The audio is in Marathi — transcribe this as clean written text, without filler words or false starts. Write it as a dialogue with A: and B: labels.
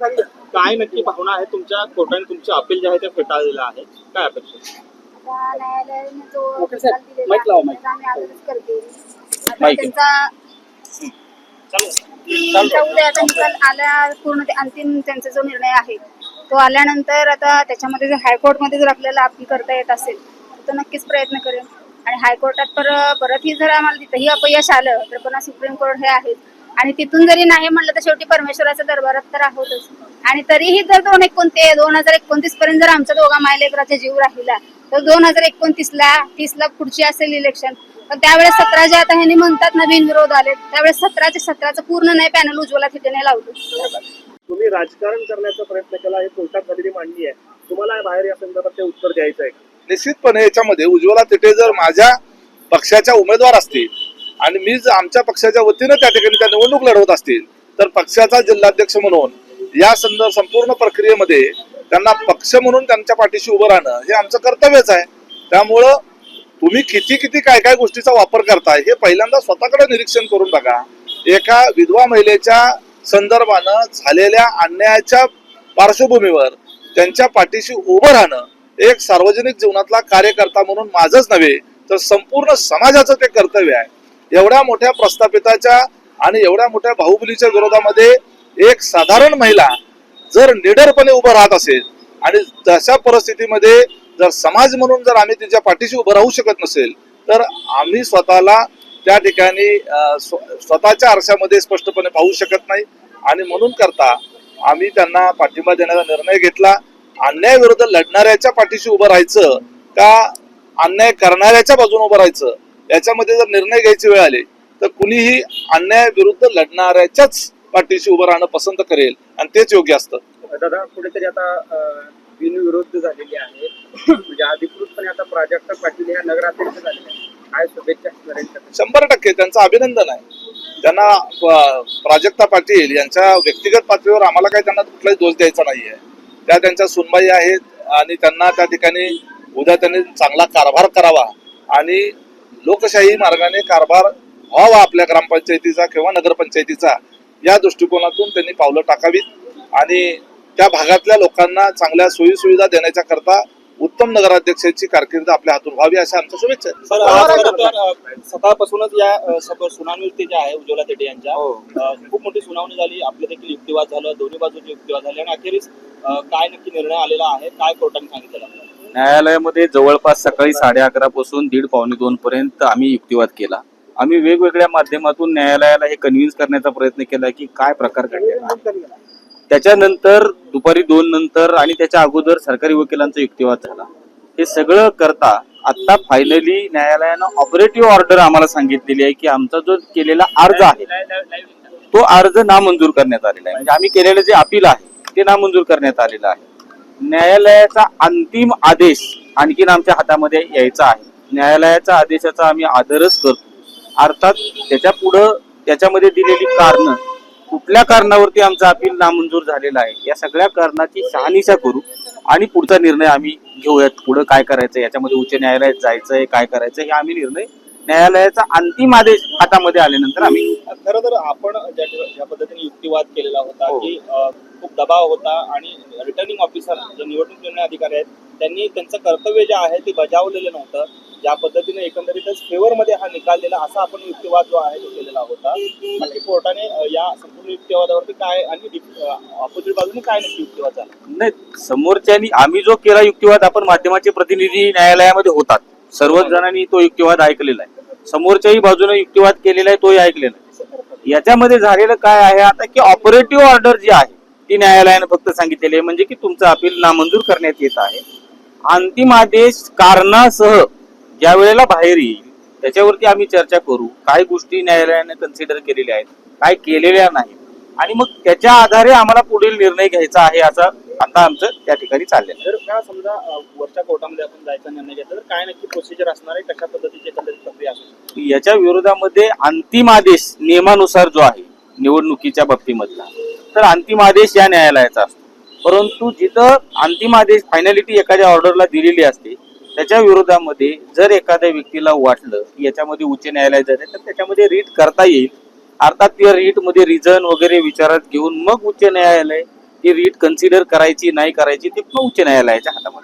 A: काय नक्की भावना आहे तुमच्या कोर्टाने तुमची अपील जे आहे ते फेटाळलेलं आहे, काय अपेक्षा?
B: आता न्यायालयाने जो
C: ओके
B: निकाल
C: साहेब,
B: दिलेला
C: माईक लावा,
B: आहे,
C: माईक.
B: त्याचा आम्ही आदरच करते. आता
C: माईक.
B: त्यांचा उद्या आता निकाल आला, पूर्ण ते अंतिम त्यांचा जो निर्णय आहे तो आल्यानंतर आता त्याच्यामध्ये जर हायकोर्टमध्ये जर आपल्याला अपील करता येत असेल तर नक्कीच प्रयत्न करेन. आणि हायकोर्टात परतही जर आम्हाला तिथंही अपयश आलं तर पुन्हा सुप्रीम कोर्ट हे आहेच. आणि तिथून जरी नाही म्हणलं तर शेवटी परमेश्वराच्या दरबारात तर आहोतच. आणि तरीही जर 2029 पर्यंत जर आमचा दोघा मायलेकराचा जीव राहिला तर 2029ला 30ला पुढची असेल इलेक्शन, पण त्यावेळेस 17 जे आता ह्यांनी म्हणतात ना बिनविरोध आले, त्यावेळेस 17चे पूर्ण नाही पॅनल उज्ज्वला थिटेने लावलं.
A: तुम्ही राजकारण करण्याचा प्रयत्न केला, हे कोर्टात झालेली मांडणी आहे, तुम्हाला बाहेर या संदर्भात ते उत्तर द्यायचं आहे?
D: निश्चितपणे याच्यामध्ये उज्ज्वला तिथे जर माझ्या पक्षाच्या उमेदवार असतील आणि मी जर आमच्या पक्षाच्या वतीनं त्या ठिकाणी त्या निवडणूक लढवत असतील तर पक्षाचा जिल्हाध्यक्ष म्हणून या संपूर्ण प्रक्रियेमध्ये त्यांना पक्ष म्हणून त्यांच्या पाठीशी उभं राहणं हे आमचं कर्तव्यच आहे. त्यामुळं तुम्ही किती काय काय गोष्टीचा वापर करताय हे पहिल्यांदा स्वतःकडे निरीक्षण करून बघा. एका विधवा महिलेच्या संदर्भानं झालेल्या अन्यायाच्या पार्श्वभूमीवर त्यांच्या पाठीशी उभं राहणं एक सार्वजनिक जीवनातला कार्यकर्ता म्हणून माझंच नव्हे तर संपूर्ण समाजाचं ते कर्तव्य आहे. एवढ्या मोठ्या प्रस्थापिताच्या आणि एवढ्या मोठ्या बाहुबलीच्या विरोधामध्ये एक साधारण महिला जर निडरपणे उभं राहत असेल आणि तशा परिस्थितीमध्ये जर समाज म्हणून जर आम्ही तिच्या पाठीशी उभं राहू शकत नसेल तर आम्ही स्वतःला त्या ठिकाणी स्वतःच्या आरशामध्ये स्पष्टपणे पाहू शकत नाही. आणि म्हणून करता आम्ही त्यांना पाठिंबा देण्याचा निर्णय घेतला. अन्यायाविरुद्ध लढणाऱ्याच्या पाठीशी उभं राहायचं का अन्याय करणाऱ्याच्या बाजूने उभं राहायचं याच्यामध्ये जर निर्णय घ्यायची वेळ आली तर कुणीही अन्यायाविरुद्ध लढणाऱ्याच्याच पाठीशी उभं राहणं पसंत करेल आणि तेच योग्य असतं.
A: दादा, कुठेतरी आता बिनविरोध झालेली आहे, म्हणजे अधिकृतपणे आता प्राजक्ता पाटील या नगराध्यक्ष झालेले आहेत, काय शुभेच्छा असणार आहेत?
D: 100% त्यांचं अभिनंदन आहे. त्यांना प्राजक्ता पाटील यांच्या व्यक्तिगत पातळीवर आम्हाला काही त्यांना कुठलाही दोष द्यायचा नाहीये. त्या त्यांच्या सुनबाई आहेत आणि त्यांना त्या ठिकाणी उद्या त्यांनी चांगला कारभार करावा आणि लोकशाही मार्गाने कारभार व्हावा आपल्या ग्रामपंचायतीचा किंवा नगरपंचायतीचा या दृष्टिकोनातून त्यांनी पावलं टाकावीत आणि त्या भागातल्या लोकांना चांगल्या सोयी सुविधा देण्याच्या करता उत्तम नगराध्यक्षाची कारकीर्द आपल्या हातून व्हावी अशा आमच्या शुभेच्छा आहेत.
A: सर, आज खरं तर सकाळपासूनच या सुनावणी जे आहे उज्ज्वला थिटे यांच्या खूप मोठी सुनावणी झाली, आपलं देखील युक्तिवाद झालं, दोन्ही बाजूचे युक्तिवाद झाले आणि अखेरीस काय नक्की निर्णय आलेला आहे, काय कोर्टाने सांगितलं?
C: न्यायालयामध्ये जवळपास सकाळी 11:30 पासून 1:30-1:45 पर्यंत आम्ही युक्तिवाद केला. आम्ही वेगवेगळ्या माध्यमातून न्यायालयाला हे कन्व्हिन्स करण्याचा प्रयत्न केला की काय प्रकार घडलेला. त्याच्यानंतर दुपारी 2 नंतर आणि त्याच्या अगोदर सरकारी वकिलांचा युक्तिवाद झाला. हे सगळं करता आता फायनली न्यायालयानं ऑपरेटिव्ह ऑर्डर आम्हाला सांगितलेली आहे की आमचा जो केलेला अर्ज आहे तो अर्ज नामंजूर करण्यात आलेला आहे. म्हणजे आम्ही केलेलं जे अपील आहे ते नामंजूर करण्यात आलेलं आहे. न्यायालयाचा अंतिम आदेश आणखीन आमच्या हातामध्ये यायचा आहे. न्यायालयाच्या आदेशाचा आम्ही आदरच करतो. अर्थात त्याच्या पुढं त्याच्यामध्ये दिलेली कारणं, कुठल्या कारणावरती आमचा अपील नामंजूर झालेला आहे या सगळ्या कारणाची शहानिशा करू आणि पुढचा निर्णय आम्ही घेऊयात. पुढं काय करायचं, याच्यामध्ये उच्च न्यायालयात जायचंय, काय करायचं हे आम्ही निर्णय न्यायालयाचा अंतिम आदेश हातामध्ये आल्यानंतर आम्ही.
A: खरं तर आपण ज्या पद्धतीने युक्तिवाद केलेला होता की खूप दबाव होता आणि रिटर्निंग ऑफिसर जे निवडणूक निर्णय अधिकारी आहेत त्यांनी त्यांचं कर्तव्य जे आहे ते बजावलेलं नव्हतं. ज्या पद्धतीने एकंदरीतच फेवरमध्ये हा निकाल दिला असा आपण युक्तिवाद जो आहे तो केलेला होता. बाकी कोर्टाने या संपूर्ण युक्तिवादावरती काय आणि ऑपोजिट बाजूने काय नक्की युक्तिवाद झाला?
C: नाही, समोरच्यानी आम्ही जो केला युक्तिवाद, आपण माध्यमाचे प्रतिनिधी न्यायालयामध्ये होतात, सर्वच जणांनी तो युक्तिवाद ऐकलेला आहे. समोरच्याही बाजूने युक्तिवाद केलेला आहे तोही ऐकलेला आहे. याच्यामध्ये झालेलं काय आहे आता की ऑपरेटिव्ह ऑर्डर जी आहे ती न्यायालयाने फक्त सांगितलेली आहे, म्हणजे की तुमचं अपील नामंजूर करण्यात येत आहे. अंतिम आदेश कारणासह ज्या वेळेला बाहेर येईल त्याच्यावरती आम्ही चर्चा करू. काही गोष्टी न्यायालयाने कन्सिडर केलेल्या आहेत, काय केलेल्या नाहीत आणि मग त्याच्या आधारे आम्हाला पुढील निर्णय घ्यायचा आहे असं आता आमचं त्या ठिकाणी चाललेलं आहे.
A: जर का समजा वरच्या कोर्टामध्ये आपण जायचा निर्णय घेतला तर काय नक्की प्रोसिजर असणार आहे, कशा पद्धतीची एकंदरीत प्रक्रिया असू?
C: याच्या विरोधामध्ये अंतिम आदेश नियमानुसार जो आहे निवडणुकीच्या बाबतीमधला, तर अंतिम आदेश या न्यायालयाचा असतो. परंतु जिथं अंतिम आदेश फायनॅलिटी एखाद्या ऑर्डरला दिलेली असते त्याच्या विरोधामध्ये जर एखाद्या व्यक्तीला वाटलं की याच्यामध्ये उच्च न्यायालय जाते तर त्याच्यामध्ये रीट करता येईल. अर्थात त्या रीट मध्ये रिझन वगैरे विचारात घेऊन मग उच्च न्यायालय ही रीट कन्सिडर करायची नाही करायची ते पुन्हा उच्च न्यायालयाच्या हातामध्ये.